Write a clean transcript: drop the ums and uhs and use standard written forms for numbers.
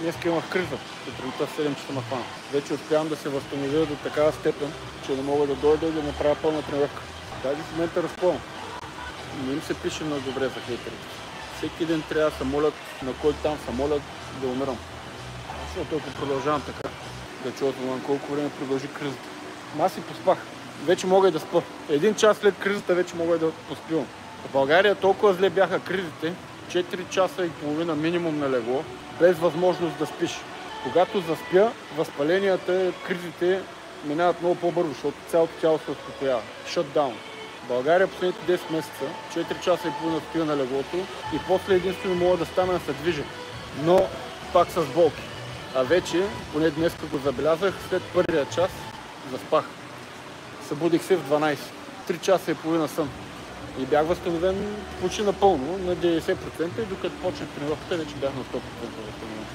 Днес имах криза. Сутринта в 7 часа ме хвана. Вече успявам да се възстановя до такава степен, че не мога да дойда и да направя пълна тренировка. Даже в момента разпълвам. Не им се пише много добре за хейтерите. Всеки ден трябва да се молят, на кой там се молят да умирам. Защото ако продължавам така, да чувам колко време продължи кризата. Аз си поспах. Вече мога и да спа. 1 час след кризата вече мога и да поспивам. В България толкова зле бяха кризите, 4 часа и половина минимум на легло, без възможност да спиш. Когато заспя, възпаленията, кризите минават много по-бързо, защото цялото тяло се успокоява. Шътдаун. В България последните 10 месеца, 4 часа и половина спя на леглото и после единствено мога да стана да се движа. Но пак с болки. А вече, поне днес го забелязах, след първия час заспах. Събудих се в 12. 3 часа и половина сън. И бях възстановен почти напълно на 90% и докато почнах тренировката, вече бях на 100% възстановен.